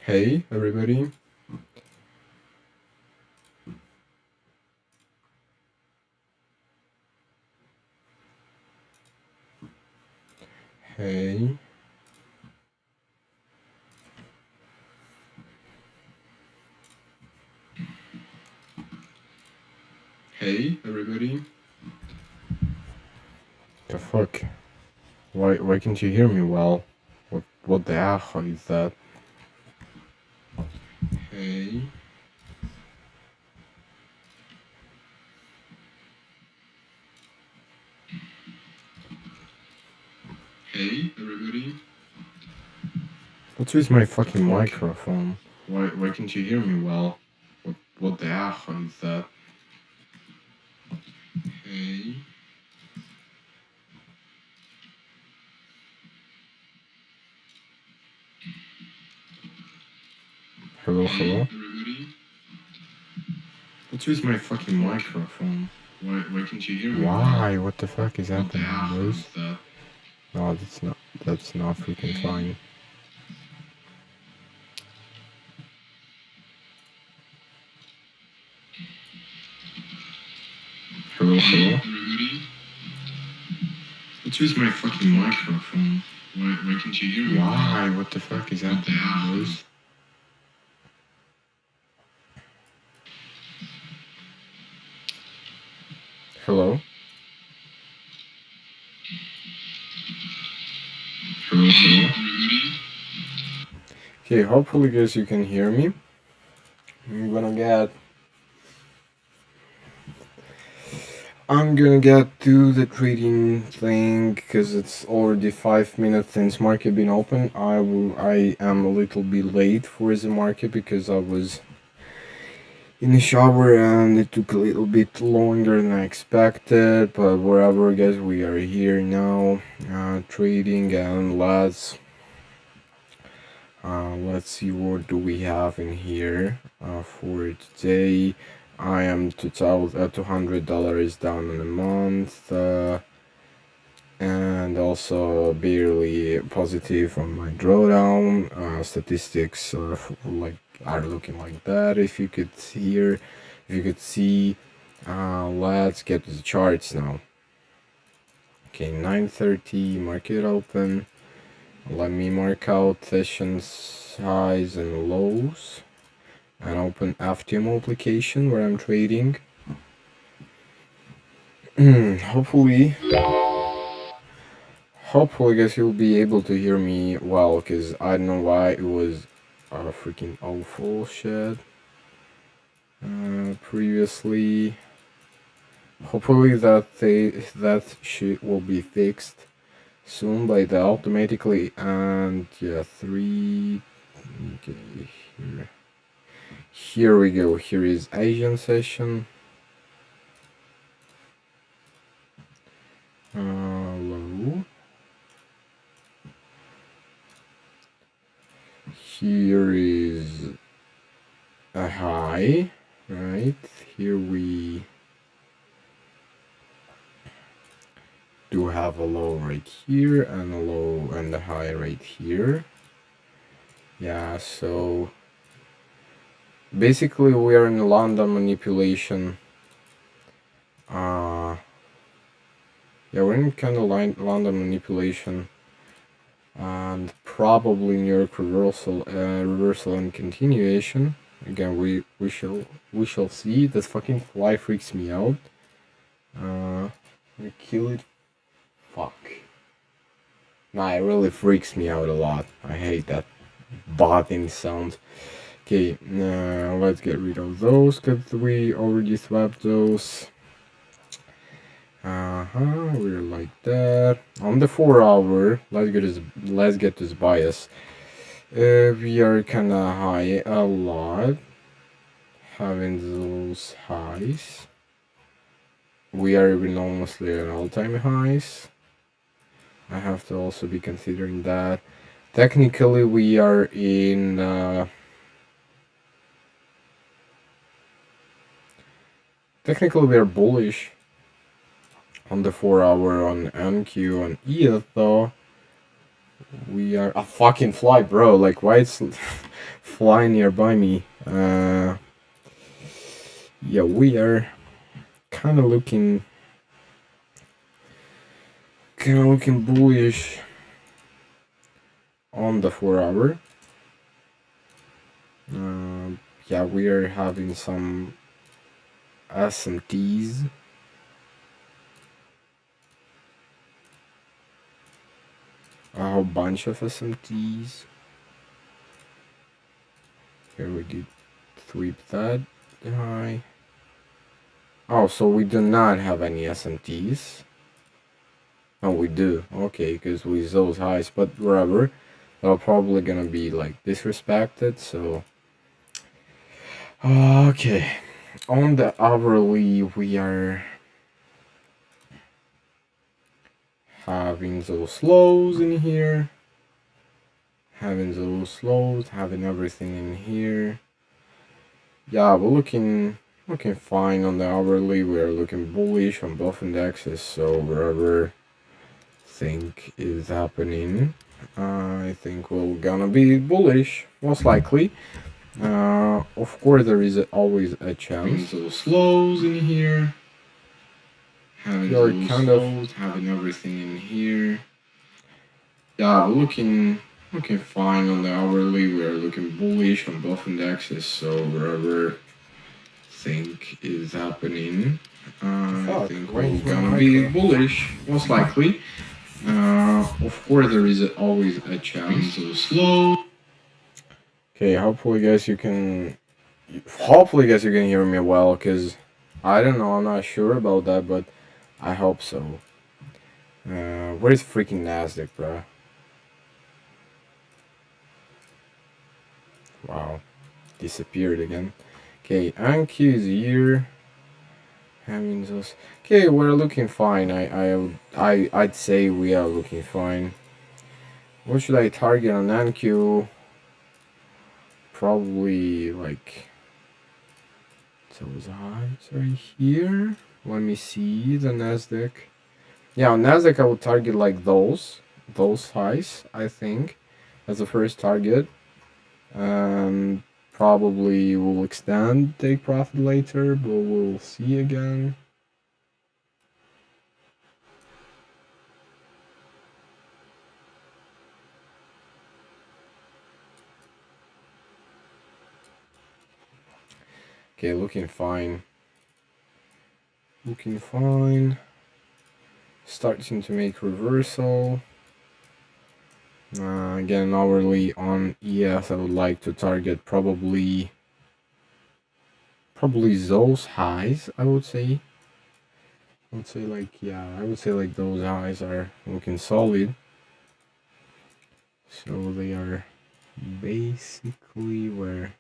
Hey, everybody. Hey. Hey, everybody. The fuck? Why can't you hear me well? What the hell is that? Hey. Hey, everybody. What's with my fucking microphone? Why can't you hear me well? What the hell is that? Hey. Hello? Everybody. What's with my fucking microphone? Why can't you hear me? Why? What the fuck is happening, boys? No, that's not freaking fine. Hello? Everybody. What's with my fucking microphone? Why can't you hear me? Why? What the fuck is happening, boys? Hello? Hello? Okay, hopefully guys you can hear me. I'm gonna get to the trading thing because it's already 5 minutes since market been open. I am a little bit late for the market because I was in the shower and it took a little bit longer than I expected, but whatever guys, we are here now trading, and let's see what do we have in here for today. I am $200 down in a month, and also barely positive on my drawdown. Statistics like are looking like that. If you could see, let's get to the charts now. Okay, 9:30 market open. Let me mark out sessions highs and lows and open FT multiplication where I'm trading. Hopefully guys you'll be able to hear me well, because I don't know why it was freaking awful shit previously. Hopefully that shit will be fixed soon by the automatically. And yeah, okay, here we go. Here is Asian session. Low. Here is a high, right? Here we do have a low right here and a low and a high right here. Yeah, so basically we are in London manipulation. Yeah, we're in kind of London manipulation, and probably New York reversal and continuation. Again, we shall see. This fucking fly freaks me out. We kill it. Fuck. Nah, it really freaks me out a lot. I hate that botting sound. Okay, now let's get rid of those because we already swapped those. We're like that. On the 4 hour, let's get this bias. We are kinda high a lot, having those highs. We are even almost at all-time highs. I have to also be considering that. Technically, we are in technically we are bullish on the 4 hour on NQ and ETH though. We are a fucking fly, bro. Like, why it's flying nearby me? Yeah, we are kind of looking bullish on the 4 hour. Yeah, we are having some SMTs. A whole bunch of SMTs. Here we did sweep that high. Oh, so we do not have any SMTs. Oh, we do. Okay, because with those highs, but whatever. They're probably gonna be like disrespected, so. Okay. On the hourly, we are having those lows in here. Having those lows, having everything in here. Yeah, we're looking fine on the hourly. We're looking bullish on both indexes, so wherever think is happening, I think we're gonna be bullish, most likely. Of course, there is always a chance. Those lows in here. Having those kind lows, having everything in here. Yeah, we're looking fine on the hourly. We're looking bullish on both indexes, so wherever think is happening, I think we're gonna be bullish, most likely. Of course, there is always a chance. So slow. Okay, hopefully, guys, you can. Hopefully, guys, you can hear me well, cause I don't know. I'm not sure about that, but I hope so. Where's freaking Nasdaq, bro? Wow, disappeared again. Okay, Anki is here. Having those. Okay, we're looking fine. I'd say we are looking fine. What should I target on NQ? Probably like those highs right here. Let me see the Nasdaq. Yeah, on Nasdaq I would target like those highs. I think as the first target. Probably will extend, take profit later, but we'll see again. Okay, looking fine. Looking fine. Starting to make reversal. Again, hourly on ES, I would like to target probably those highs. I would say like, yeah, I would say like those highs are looking solid. So they are basically where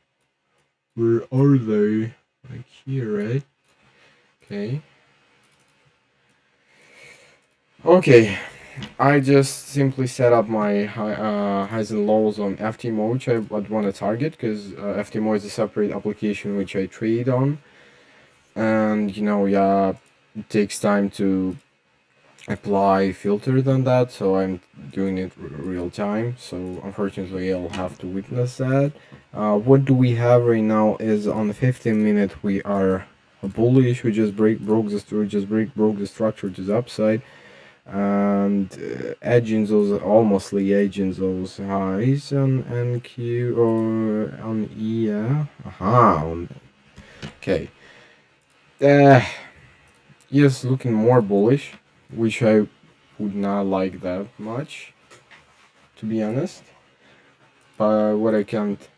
are they? Like here, right? Okay. Okay, I just simply set up my highs and lows on FTMO, which I would want to target, because FTMO is a separate application which I trade on. And, yeah, it takes time to apply filters on that, so I'm doing it real time. So, unfortunately, I'll have to witness that. What do we have right now is on the 15-minute, we are bullish. We just broke the structure to the upside, and edging those, almost edging those highs on NQ or on E. Yeah. Okay. Yes, looking more bullish, which I would not like that much, to be honest. But what I can't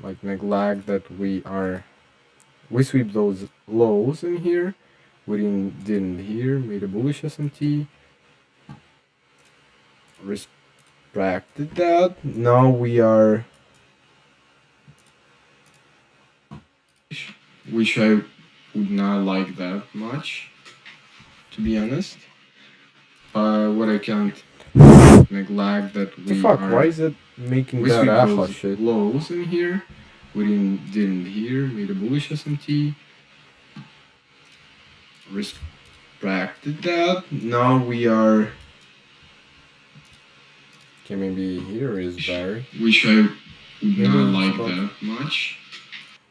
like neglect that we sweep those lows in here. We didn't here, made a bullish SMT. Respected that. Now we are, which I would not like that much, to be honest. What I can't neglect that we why is it making that alpha shit? Lows in here. We didn't here, made a bullish SMT. Respected that. Now we are. Okay, maybe here is better. which I would Maybe not it's like about. that much.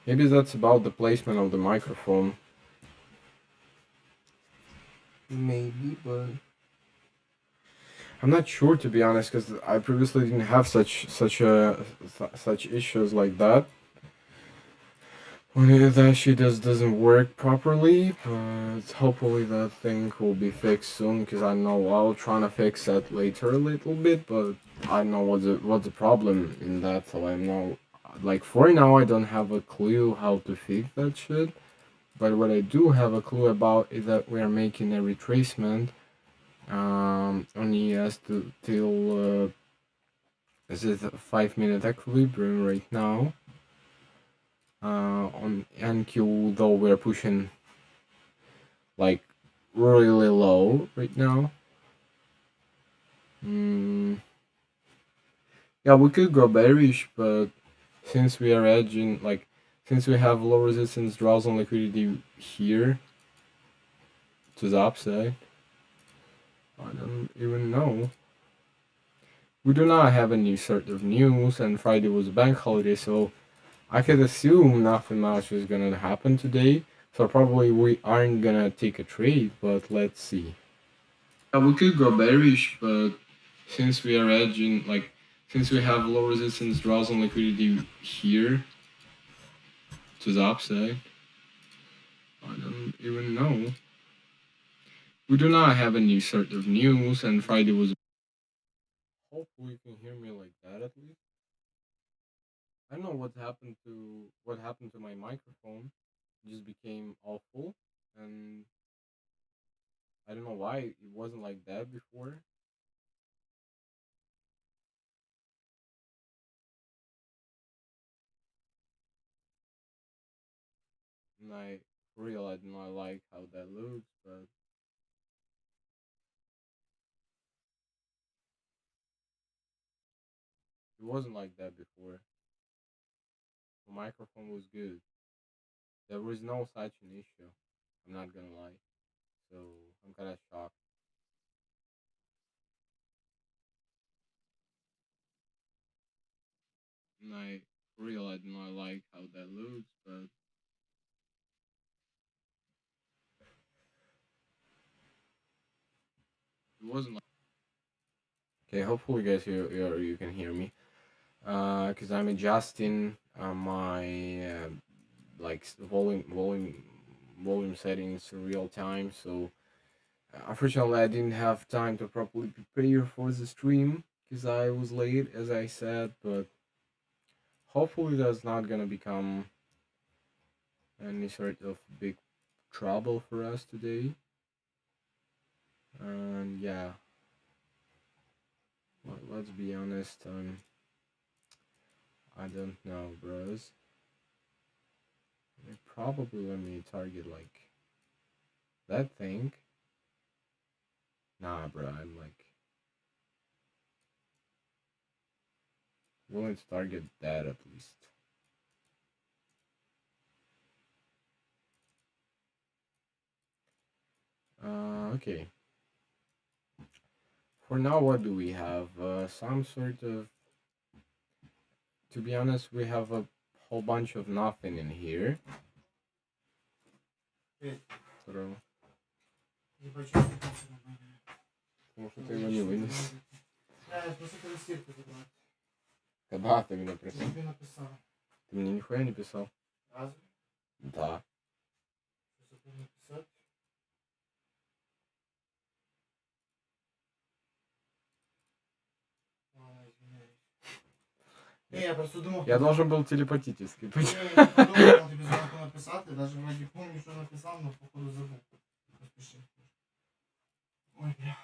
Maybe that's about the placement of the microphone. Maybe, but I'm not sure to be honest, because I previously didn't have such issues like that. When that shit doesn't work properly, but hopefully that thing will be fixed soon. Because I know I'll try to fix that later a little bit, but I know what's the problem in that, so I'm not like for now I don't have a clue how to fix that shit. But what I do have a clue about is that we are making a retracement on ES to till this is a 5 minute equilibrium right now. On NQ though we're pushing like really low right now. Mm, yeah, we could go bearish, but since we are edging, like, since we have low resistance draws on liquidity here to the upside, I don't even know. We do not have any sort of news, and Friday was a bank holiday, so I could assume nothing much is gonna happen today. So probably we aren't gonna take a trade, but let's see. We could go bearish, but since we are edging, like, since we have low resistance draws on liquidity here to the upside, I don't even know. We do not have any sort of news, and Friday was. Hopefully, you can hear me like that at least. I don't know what happened to my microphone. It just became awful, and I don't know why it wasn't like that before. And I realized I like how that looks, but it wasn't like that before. The microphone was good. There was no such an issue. I'm not gonna lie. So I'm kind of shocked. And I realized I like how that looks, but it wasn't like. Okay, hopefully, guys, you can hear me. Because I'm adjusting my like volume settings real time. So unfortunately, I didn't have time to properly prepare for the stream because I was late, as I said. But hopefully, that's not gonna become any sort of big trouble for us today. And yeah, let's be honest. I don't know, bros. They probably let me target like that thing. Nah, bro. I'm like willing to target that at least. Okay. For now, what do we have? Some sort of. To be honest, we have a whole bunch of nothing in here. Bro. Потому что ты его не вынес. Когда ты мне написал? Ты мне нихуя не писал. Да. Не, я просто думав, Я должен был телепатически быть. я подумав, тобі зранку написати, навіть вроді помню, що написав, але походу забув. Поспішив. Ой, бля.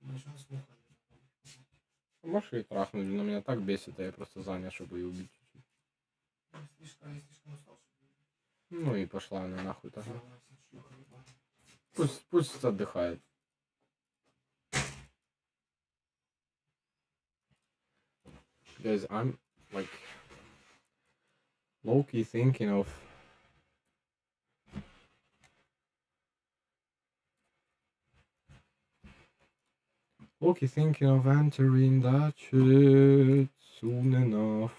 Нічого не слухаю. Можешь и трахнуть, но меня так бесит, а я просто занят, чтобы ее убить. Я слишком устал, щоб... Ну и пошла она нахуй тогда. Пусть отдыхает. Guys, I'm like low-key thinking of Okay, thinking of entering that shit soon enough.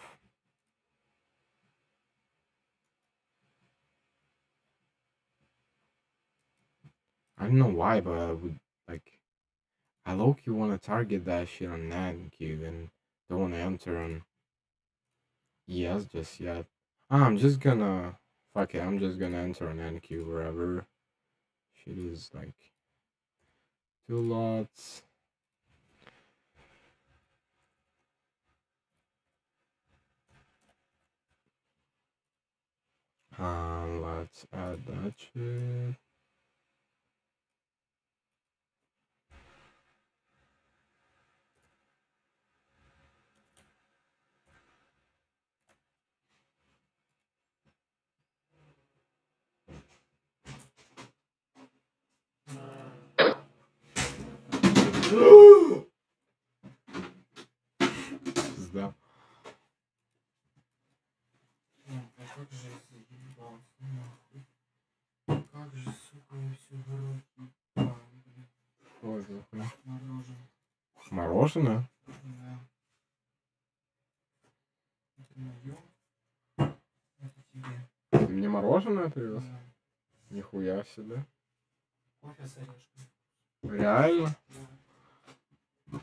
I don't know why, but I would like. I low-key want to target that shit on NanQ and don't want to enter on ES just yet. I'm just gonna. Fuck it, I'm just gonna enter on NQ wherever. Shit is like 2 lots. Let's add that shit. Пизда. Как же я заебался, нахуй. Как же, сука, я все город ебал, блин. Что это за хуйня? Мороженое. Мороженое? Да. Это моё. Это тебе. Ты мне мороженое привез? Да. Нихуя себе. Кофе с орешками. Реально? Да.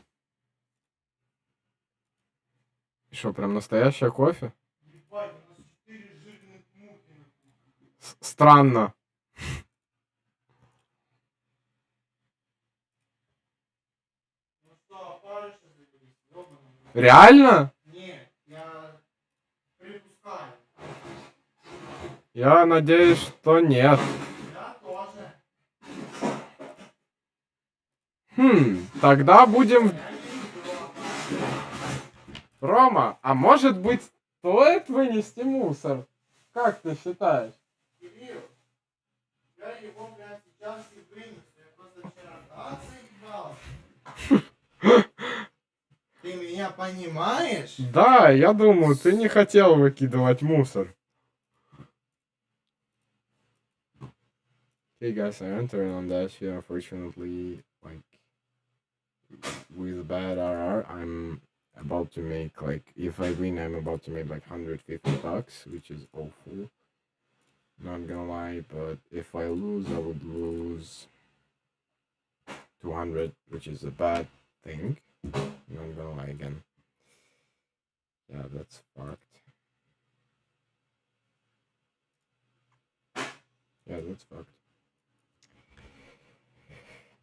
И что, прям настоящее кофе? Ебать, у нас 4 жирных мухи. Странно. Ну что, опаришься завелись? Ёбаный. Реально? Нет, я припускаю. Я надеюсь, что нет. Я тоже. Тогда будем... Я не люблю. Рома, а может быть, стоит вынести мусор? Как ты считаешь? Кирилл, я его, блядь, сейчас и вынесу. Я просто вчера так заебался. Ты меня понимаешь? Да, я думаю, ты не хотел выкидывать мусор. Hey guys, I entered on that shit. Unfortunately, like with bad RR, I'm about to make like if I win, I'm about to make like $150, which is awful. Not gonna lie, but if I lose, I would lose 200, which is a bad thing. Not gonna lie again. Yeah, that's fucked. Yeah, that's fucked.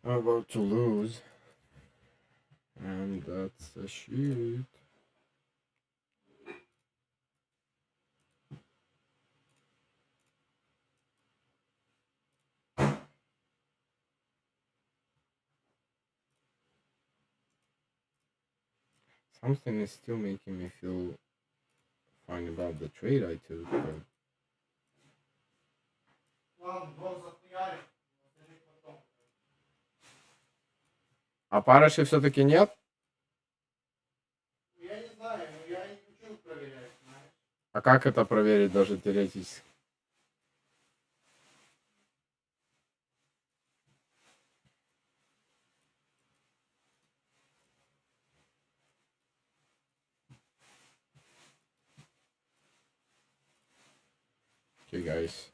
I'm about to lose. And that's a shit. Something is still making me feel fine about the trade I took, but Ладно, двух захуярим. Расскажи потом. а парыши все-таки нет? Я не знаю, но я не хочу проверять, знаешь. А как это проверить даже теоретически? Okay, guys.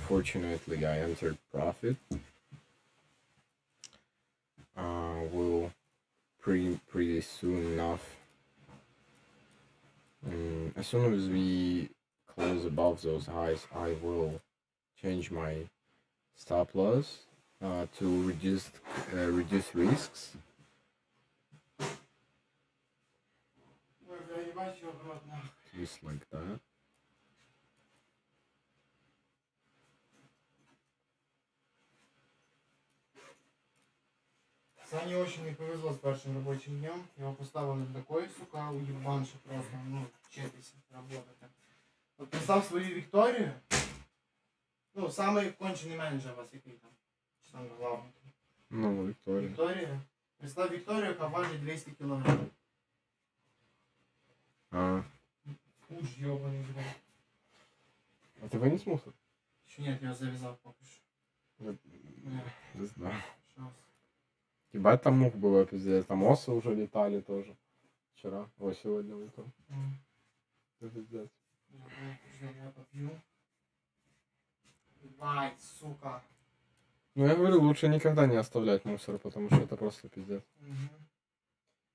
Fortunately, I entered profit. Will pretty soon enough. As soon as we close above those highs, I will change my stop loss to reduce risks. Ой, бля, ебать его в рот, нахуй. Just like that. Сане очень не повезло с первым рабочим днем. Его поставили на такой, сука, уебанши просто, ну, чепись работать. Вот представь свою Викторию. Ну, самый конченый менеджер у вас який там. Чи там главный? Ну, Виктория. Виктория. Представь Викторию, яка важить 200 килограмм. Уж ёбаный, блядь. А ты вынес мусор? Еще нет, я завязал пока что. Не знаю. Сейчас. Ебать, там мух было, пиздец. Там осы уже летали тоже. Вчера. Ой, сегодня утром. Это пиздец. Я попью. Ебать, сука. Ну, я говорю, лучше никогда не оставлять мусор, потому что это просто пиздец.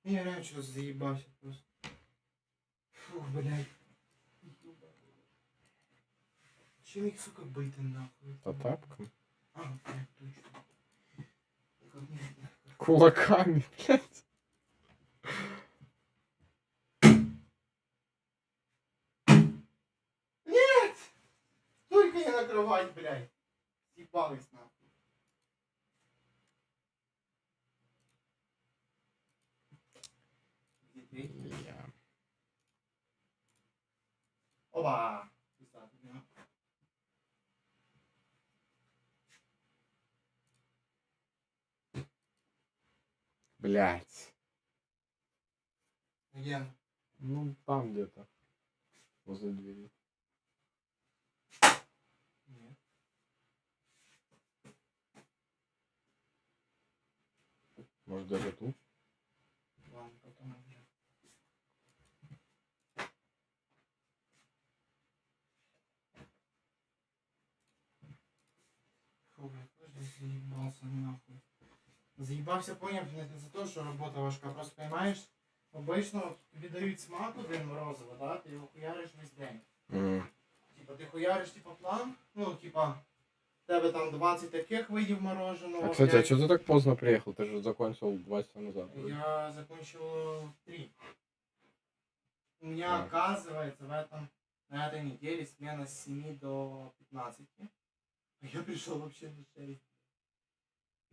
Я реально что заебался просто. Фух, блядь. Чем их, сука, быты нахуй? По тапкам. А, блядь, точно. Кулаками, блядь. Нет! Только не на кровать, блядь. Съебалась нахуй. Где дверь? Я. Оба! Пиздатый, да? Блядь. Где? Ну, там где-то. Возле двери. Нет. Может, даже тут? Ладно, потом уже. Фу, блядь, подожди, заебался нахуй. Заебався, поняв, не за те, що робота важка, просто понимаешь, обично тобі дають смак один морозиво, да? Ти його хуяриш весь день. Типа ти хуяриш типа план, ну типа в тебе там 20 таких видів мороженого. А, кстати, а 5... что ты так поздно приехал? Ты же закончил 2 часа назад. Я закончил 3. У меня, оказывается, на этой неделе смена с 7 до 15. А я пришел вообще на 6.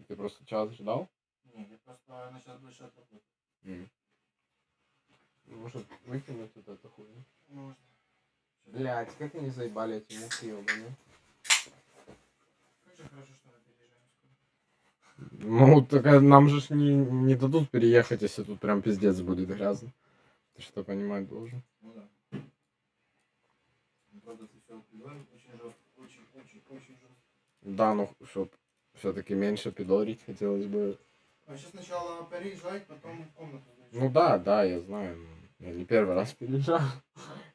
Ты просто час ждал? Не, я просто начал больше отработать. Может, выкинуть вот эту хуйню? Можно. Блять, как они заебали эти мухи, ёбаные. Как же хорошо, что мы переезжаем скоро. Ну, так нам же ж не дадут переехать, если тут прям пиздец будет грязно. Ты что понимать должен? Ну да. Ну, правда, ты все определяешь очень жестко. Очень жестко. Да, ну, чтоб все-таки меньше пидорить хотелось бы. А сейчас сначала переезжать, потом в комнату зайти. Ну да, я знаю. Я не первый раз переезжаю.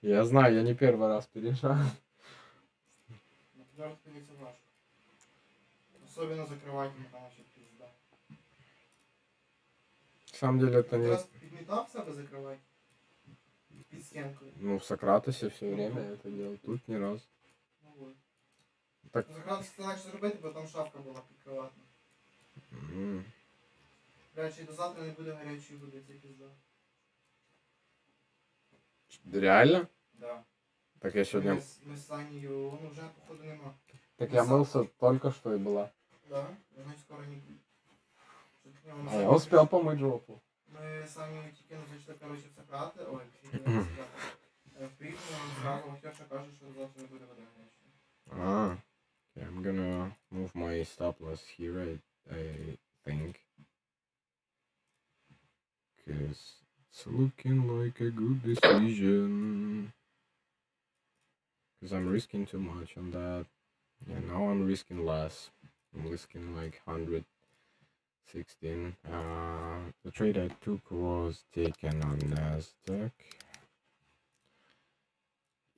Я знаю, я не первый раз переезжаю. Но туда расходиться важно. Особенно закрывать, там вообще пизда. На самом деле это Ты не... раз подметал себе закрывать? Під стенкою. Ну, в Сократосе все время это делал. Тут ни разу. Ну вот. Так. Ну, Сократос це легше зробити, бо там шафка була підкриватна. Блядь, чи до завтра не буде гарячої води, це пізда. Реально? Да. Так я сегодня... Ми з Санєю, ну вже походу нема. Так я мылся только что и была. Да, значить скоро не буде. А я успел помыть жопу. Ми самі тільки не зайшли, коротше, в Сократи, ой, в Пригну, зразу Вахтерша каже, що завтра не буде вода гаряча. Okay, I'm gonna move my stop loss here, I think. Because it's looking like a good decision. Because I'm risking too much on that. Yeah, now I'm risking less. I'm risking like 116. The trade I took was taken on NASDAQ.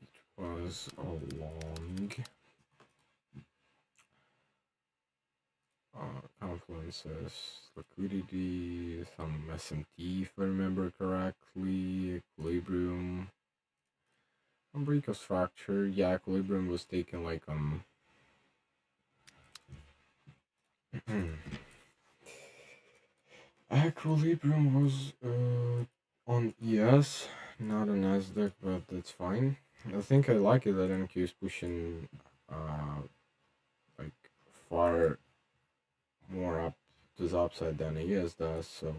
It was a long confluences, liquidity, some SMT if I remember correctly, equilibrium, umbilical structure. Yeah, equilibrium was taken like equilibrium was on ES, not on NASDAQ, but that's fine. I think I like it that NQ is pushing like far more up to the upside than ES does, so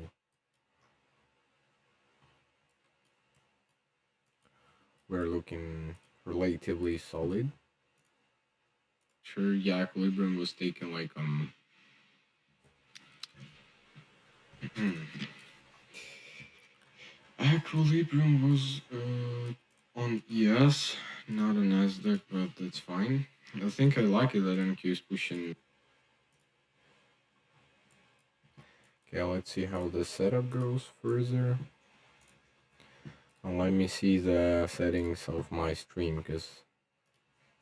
we're looking relatively solid. Sure, yeah, equilibrium was taken like equilibrium was on ES, not on NASDAQ, but that's fine. I think I like it that NQ is pushing. Okay, let's see how the setup goes further. And let me see the settings of my stream, because...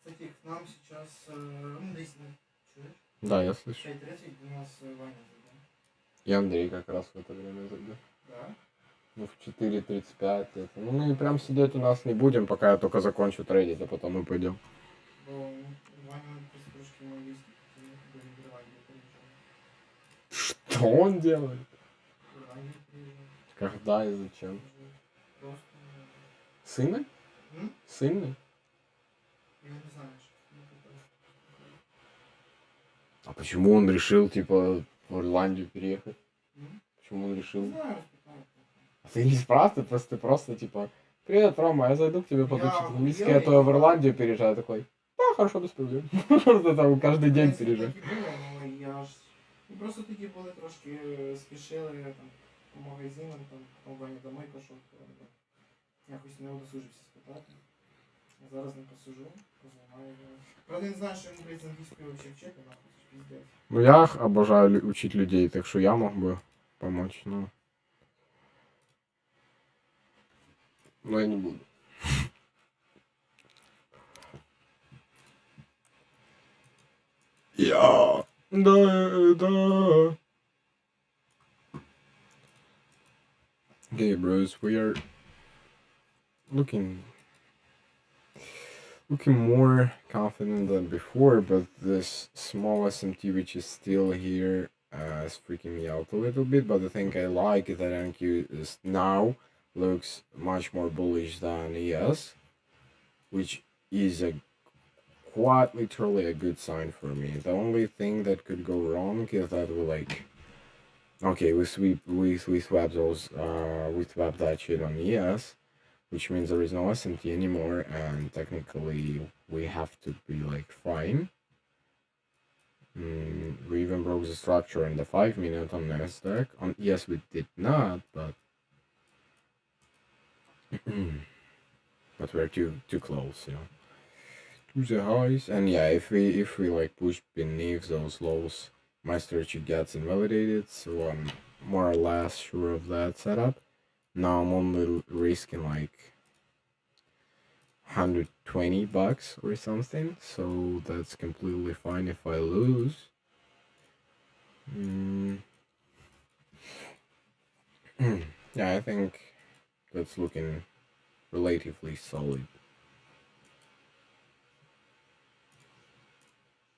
Кстати, к нам сейчас, ну, 10 минут. Чуешь? Да, я слышу. 5:30 у нас Ваня зайдет. И Андрей как раз в это время зайдет. Да? Ну, в 4:35. Это. Ну, мы прям сидеть у нас не будем, пока я только закончу трейдить, а потом мы пойдем. Бо Ваня просто трошки английский, до Ирландии приезжал. Что он делает? В Ирландию приезжал. Когда и зачем? Просто... Сыны? Сыны? Я не знаю, что это. А почему он решил, типа, в Ирландию переехать? Почему он решил? Не знаю, А ты не спрашивай, ты просто, типа, привет, Рома, я зайду к тебе подучить Я английский, охуел, а то я в я- Ирландию переезжаю. Такой, да, хорошо, без проблем. Просто там каждый день Так і переезжаю. було, ну, я ж... Ну, просто тоді були трошки спішили там, по магазинам, там, Ваня домой пішов, то якось не удосужився спитати. А зараз не посижу, познімаю. Правда, не знаю, що йому, блядь, з англійської взагалі вчити, нахуй, це ж піздець. Ну, я обожаю учить людей, так что я мог бы помочь, но... Но я не буду. Я... Да. Okay, bros, we are looking more confident than before, but this small SMT which is still here is freaking me out a little bit. But the thing I like is that NQ is now looks much more bullish than ES, which is a quite literally a good sign for me. The only thing that could go wrong is that we like, okay, we swap those we swap that shit on ES, which means there is no SMT anymore, and technically we have to be like fine. We even broke the structure in the 5-minute on Nasdaq. On ES we did not, but but we're too close, you know, to the highs. And yeah, if we like push beneath those lows, my strategy gets invalidated. So I'm more or less sure of that setup. Now I'm only risking like $120 or something, so that's completely fine if I lose. Yeah, I think that's looking relatively solid.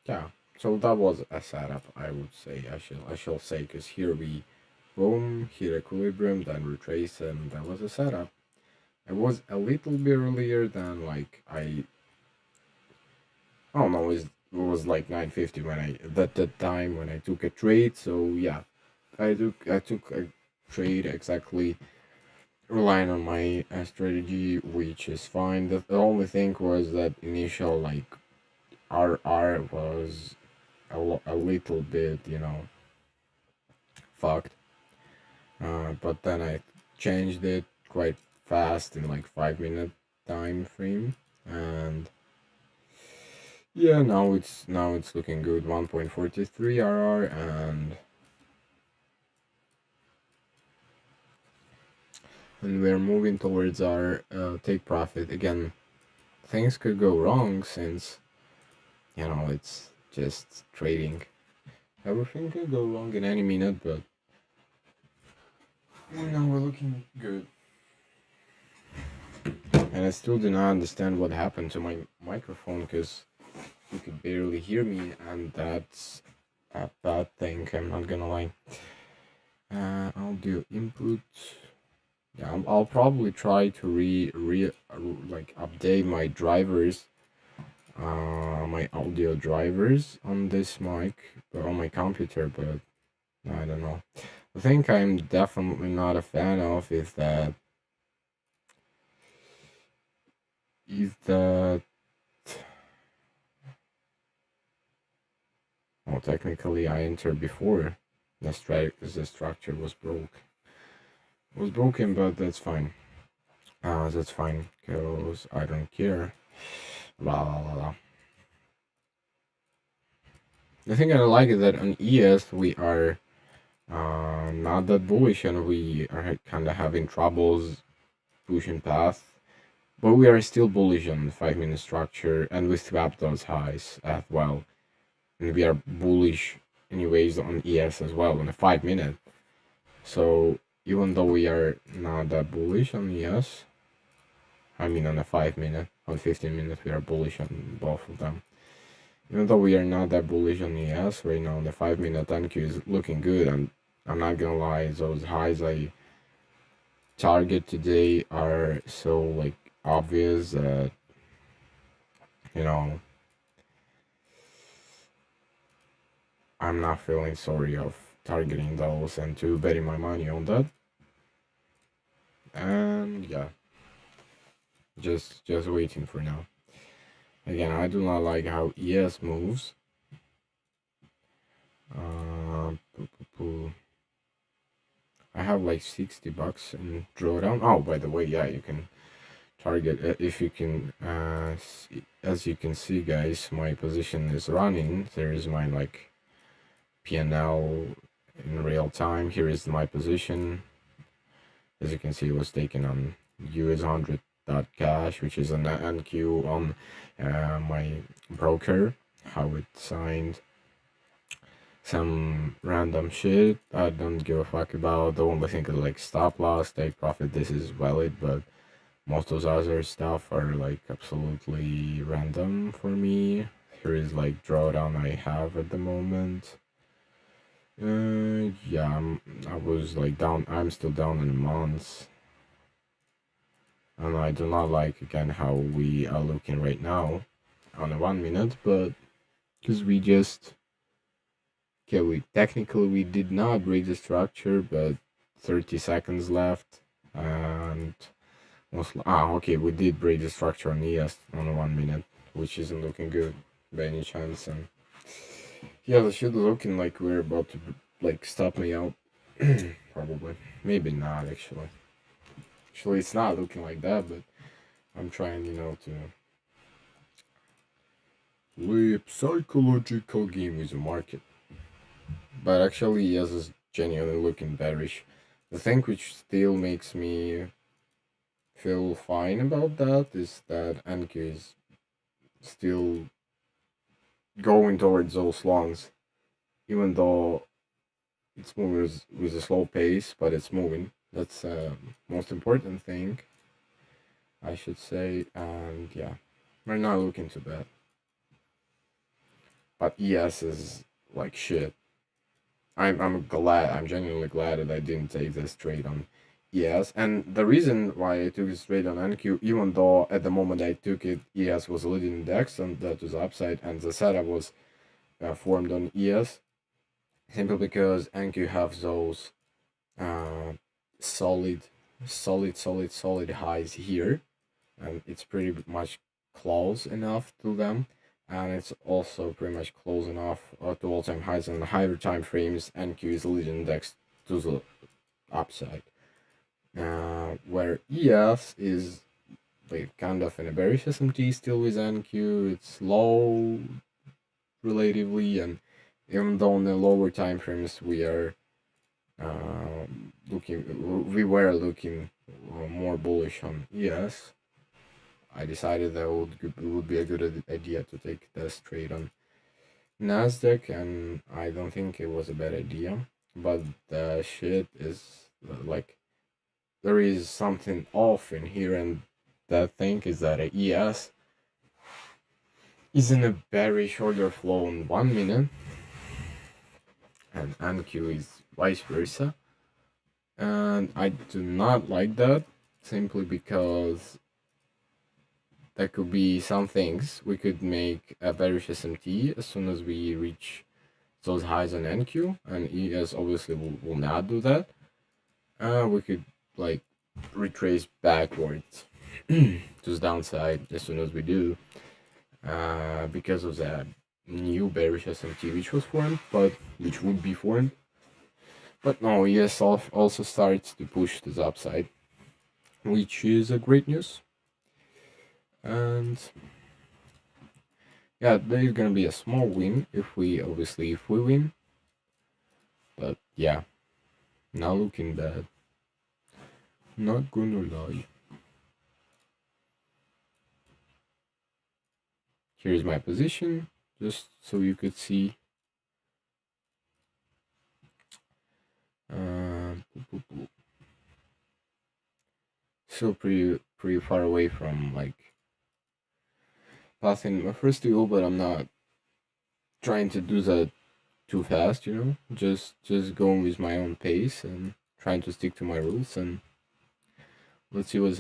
Yeah, so that was a setup, I would say. I shall say, because here we boom, hit equilibrium, then retrace, and that was a setup. It was a little bit earlier than like I don't know, it was like 9:50 when I that time when I took a trade. So yeah, I took a trade exactly relying on my strategy, which is fine. The only thing was that initial like RR was a little bit, you know, fucked. But then I changed it quite fast in like 5-minute time frame, and yeah, now it's looking good. 1.43 RR, and we're moving towards our take profit again. Things could go wrong since, you know, it's just trading. Everything could go wrong in any minute, but now we're looking good. And I still do not understand what happened to my microphone, because you could barely hear me, and that's a bad thing, I'm not gonna lie. Audio input. Yeah, I'll probably try to like update my drivers, my audio drivers on this mic, but on my computer, but I don't know. The thing I'm definitely not a fan of is that well, technically I entered before the structure was broken, but that's fine. That's fine, because I don't care. Blah blah blah blah. The thing I like is that on ES we are Not that bullish, and we are kind of having troubles pushing past, but we are still bullish on 5 minute structure, and we swapped those highs as well, and we are bullish anyways on ES as well on the 5 minute. So even though we are not that bullish on ES, I mean on the 5 minute, on 15 minutes we are bullish on both of them. Even though we are not that bullish on ES right now, the 5 minute NQ is looking good, and I'm not gonna lie, those highs I target today are so like obvious that, you know, I'm not feeling sorry of targeting those and to betting my money on that. And yeah, just waiting for now. Again, I do not like how ES moves. Poo, poo, poo. I have like $60 in drawdown. Oh, by the way, yeah, you can target if you can. As you can see, guys, my position is running. There is my like PNL in real time. Here is my position. As you can see, it was taken on US100.cash, which is an NQ on my broker. How it signed some random shit I don't give a fuck about. The only thing is like stop loss, take profit. This is valid, but most of the other stuff are like absolutely random for me. Here is like drawdown I have at the moment. Yeah, I was like down. I'm still down in months, and I do not like again how we are looking right now on the 1 minute, but because we just okay, we technically we did not break the structure, but 30 seconds left, and okay, we did break the structure on ES on the 1 minute, which isn't looking good by any chance, and yeah, the shit looking like we're about to like stop me out. Probably, maybe not actually. Actually, it's not looking like that, but I'm trying, to play a psychological game with the market. But actually, yes, it's genuinely looking bearish. The thing which still makes me feel fine about that is that NQ is still going towards those longs, even though it's moving with a slow pace, but it's moving. That's most important thing, I should say. And yeah, we're not looking too bad. But ES is like shit. I'm genuinely glad that I didn't take this trade on ES. And the reason why I took this trade on NQ, even though at the moment I took it, ES was a leading index and that was upside, and the setup was formed on ES, simply because NQ have those uh, solid, solid highs here, and it's pretty much close enough to them, and it's also pretty much close enough to all-time highs on the higher time frames. NQ is leading index to the upside, where ES is like kind of in a bearish SMT still with NQ. It's low relatively, and even though in the lower time frames we are we were looking more bullish on ES, I decided that it would be a good idea to take this trade on Nasdaq, and I don't think it was a bad idea. But the shit is like there is something off in here, and that thing is that a ES is in a bearish order flow in 1 minute, and NQ is vice versa. And I do not like that, simply because there could be some things. We could make a bearish SMT as soon as we reach those highs on NQ, and ES obviously will not do that. We could like retrace backwards to the downside as soon as we do, because of that new bearish SMT which was formed, which would be formed. But no, ES also starts to push to the upside, which is a great news. And yeah, there is gonna be a small win if we win. But yeah, Not looking bad. Not gonna lie. Here's my position, just so you could see. Boop, boop, boop. Still pretty far away from like passing my first duel, but I'm not trying to do that too fast. Just going with my own pace and trying to stick to my rules. And let's see what is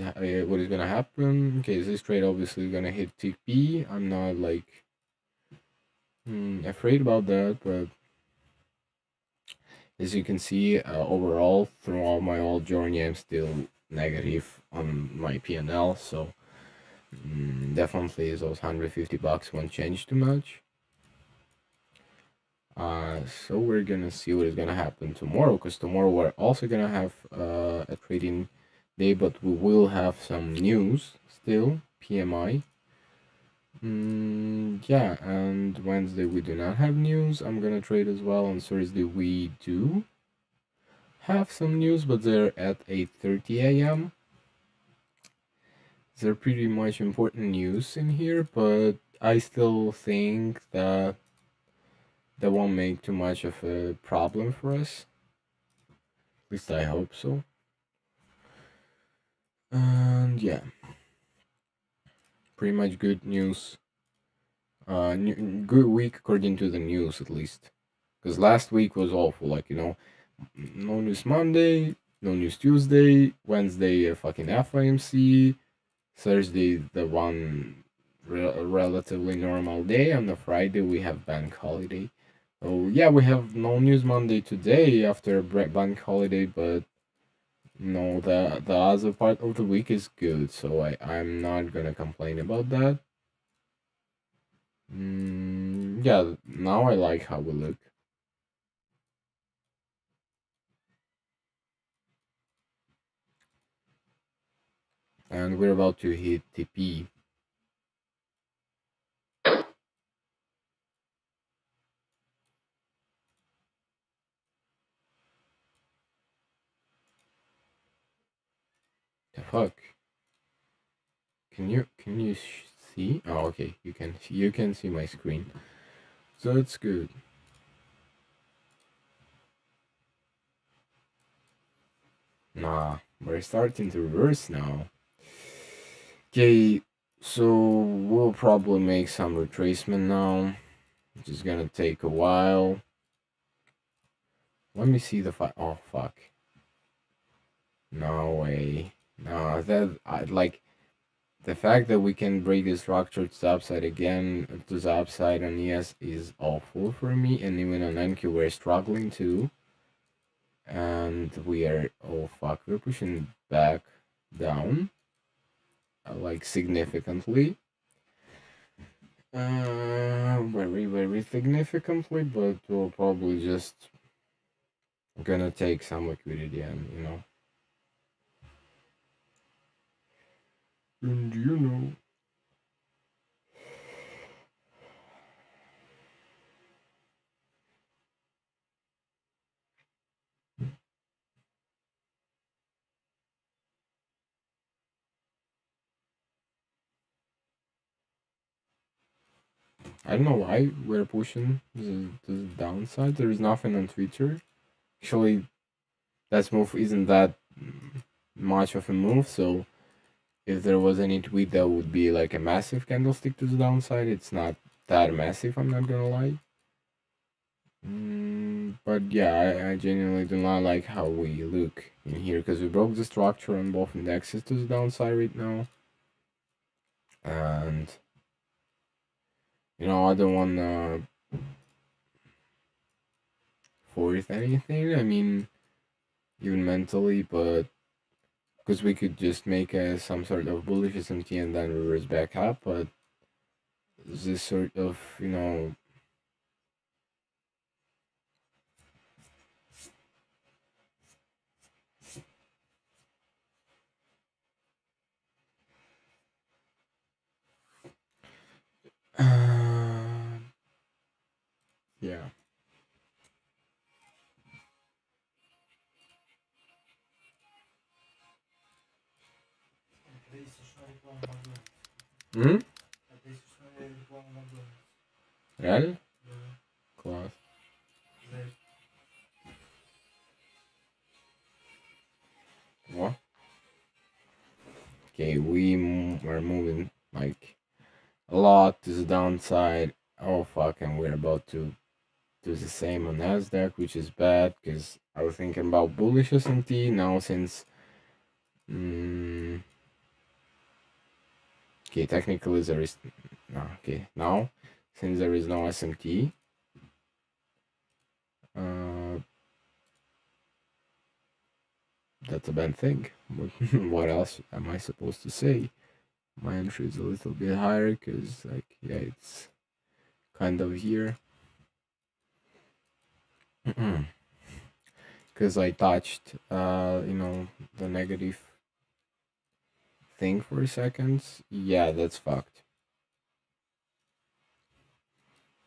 gonna happen. Okay, this trade obviously gonna hit TP. I'm not like afraid about that, but as you can see, overall throughout my whole journey, I'm still negative on my P&L. So definitely those $150 won't change too much. So we're gonna see what is gonna happen tomorrow, because tomorrow we're also gonna have a trading day, but we will have some news still, PMI. Yeah, and Wednesday we do not have news. I'm gonna trade as well. On Thursday we do have some news, but they're at 8:30 a.m. They're pretty much important news in here, but I still think that that won't make too much of a problem for us. At least I hope so. And yeah, pretty much good news. Good week according to the news, at least. Because last week was awful. Like, no news Monday, no news Tuesday, Wednesday a fucking FIMC, Thursday the one relatively normal day, and the Friday we have bank holiday. Oh yeah, we have no news Monday today after bank holiday, but no, the other part of the week is good, so I'm not gonna complain about that. Yeah, now I like how we look. And we're about to hit TP. The fuck? Can you see? Oh, okay. You can see my screen, so that's good. Nah, we're starting to reverse now. Okay, so we'll probably make some retracement now, which is gonna take a while. Let me see the oh fuck. No way. No, that I like the fact that we can break the structure to the upside again, to the upside on ES is awful for me, and even on NQ we're struggling too. And we are, oh fuck, we're pushing back down, like significantly. Very, very significantly, but we'll probably just gonna take some liquidity and I don't know why we're pushing the downside. There is nothing on Twitter. Actually, that move isn't that much of a move, so if there was any tweet that would be like a massive candlestick to the downside, it's not that massive, I'm not gonna lie. But yeah, I genuinely do not like how we look in here, because we broke the structure on both indexes to the downside right now. And I don't want to force anything, I mean, even mentally, but because we could just make some sort of bullish SMT and then reverse back up, but this sort of, yeah. Hmm? Реально? Класс. What? Okay, are moving like a lot to the downside. Oh fuck, and we're about to do the same on Nasdaq, which is bad because I was thinking about bullish S&T now since. Okay, technically there is no. Okay, now since there is no SMT, that's a bad thing. What else am I supposed to say? My entry is a little bit higher because, like, yeah, it's kind of here. Because I touched, the negative thing for a second. Yeah, that's fucked.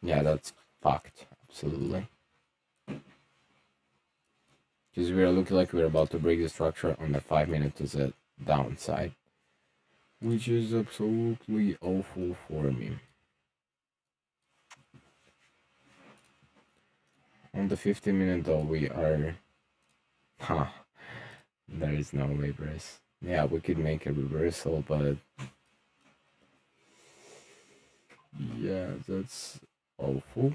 Yeah, that's fucked. Absolutely. Because we're looking like we're about to break the structure on the 5 minute to the downside, which is absolutely awful for me. On the 50 minute though, we are, there is no reverse. Yeah, we could make a reversal, but yeah, that's awful.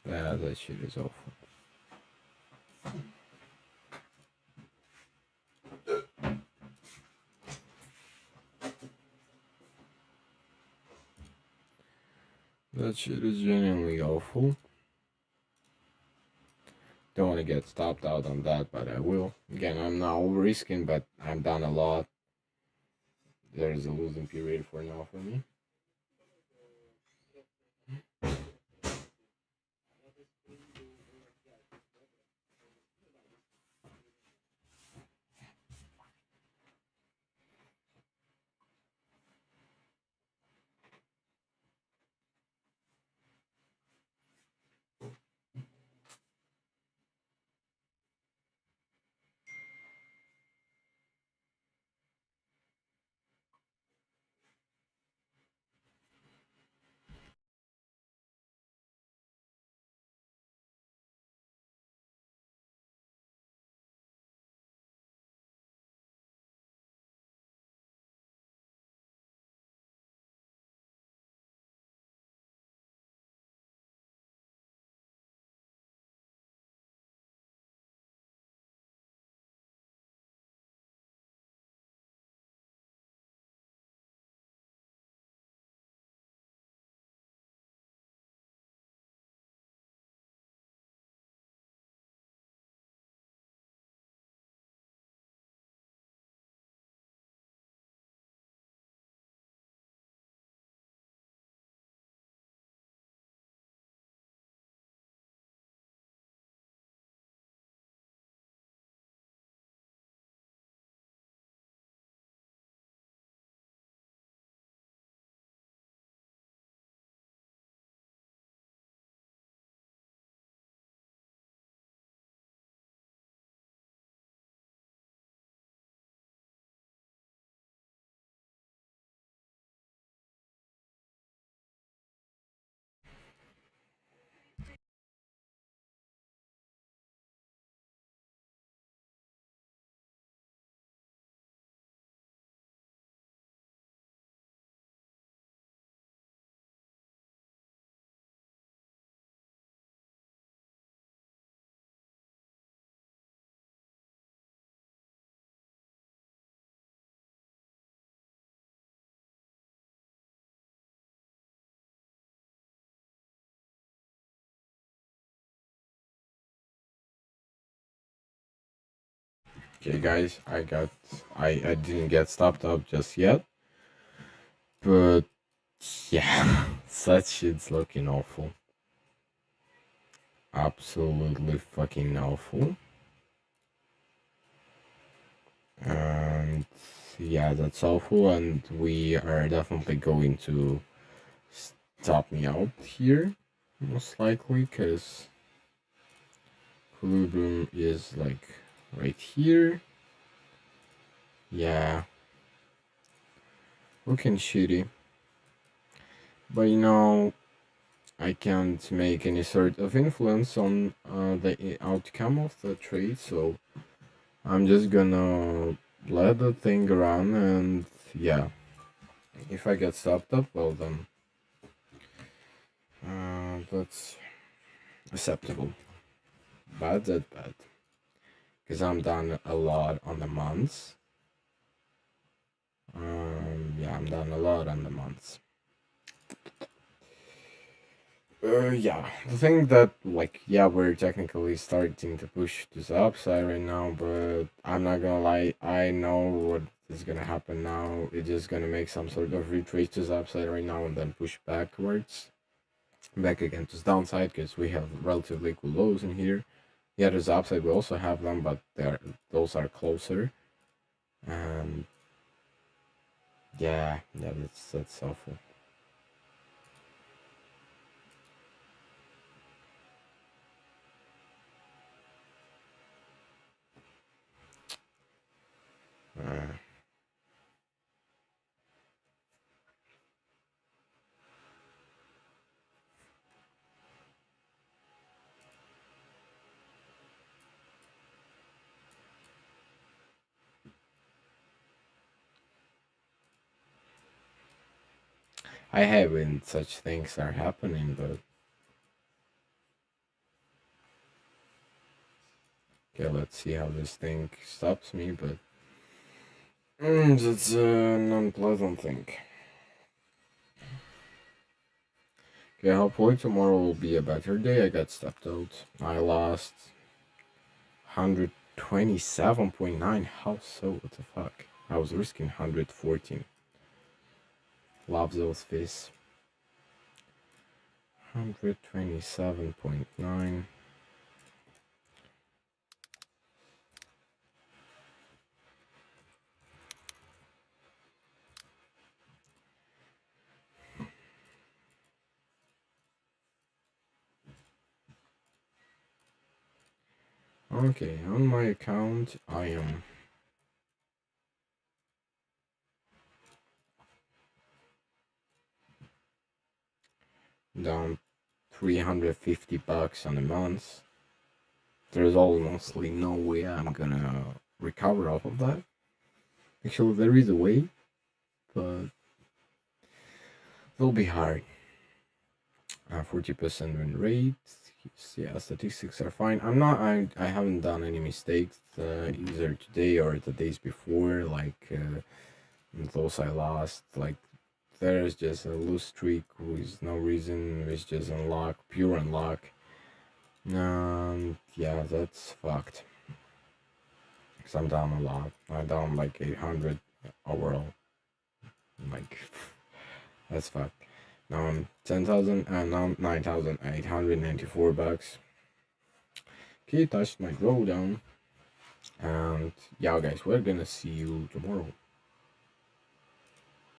Yeah, that shit is awful. That shit is genuinely awful. Don't want to get stopped out on that, but I will. Again, I'm now risking, but I'm down a lot. There's a losing period for now for me. Okay, guys, I didn't get stopped up just yet, but yeah, that shit's looking awful. Absolutely fucking awful. And yeah, that's awful, and we are definitely going to stop me out here, most likely, because equilibrium is like right here. Yeah, looking shitty. But I can't make any sort of influence on the outcome of the trade, so I'm just gonna let the thing run, and yeah, if I get stopped up, well then, that's acceptable. Bad, that bad, because I'm done a lot on the months. Yeah, I'm done a lot on the months. Yeah, the thing that, like, yeah, we're technically starting to push to the upside right now, but I'm not gonna lie, I know what is gonna happen now. It's just gonna make some sort of retrace to the upside right now and then push backwards, back again to the downside, because we have relatively equal lows in here. Yeah, there's the upside, we also have them, but those are closer. And yeah, that's awful. Uh, I hate when such things are happening, but okay, let's see how this thing stops me, but that's an unpleasant thing. Okay, hopefully tomorrow will be a better day. I got stepped out. I lost 127.9. How so? What the fuck? I was risking 114. Love those fish. 127.9. Okay, on my account, I am down 350 bucks on a month. There's almost no way I'm gonna recover off of that. Actually, there is a way, but it'll be hard. 40% win rate. Yeah, statistics are fine. I haven't done any mistakes either today or the days before. Like those I lost. Like there's just a loose streak with no reason. It's just unlock, pure unlock. Yeah, that's fucked. Cause I'm down a lot. I'm down like 800 overall. Like that's fucked. Now I'm 10,000 and now 9,894 bucks. Okay, touched my drawdown. And yeah, guys, we're gonna see you tomorrow.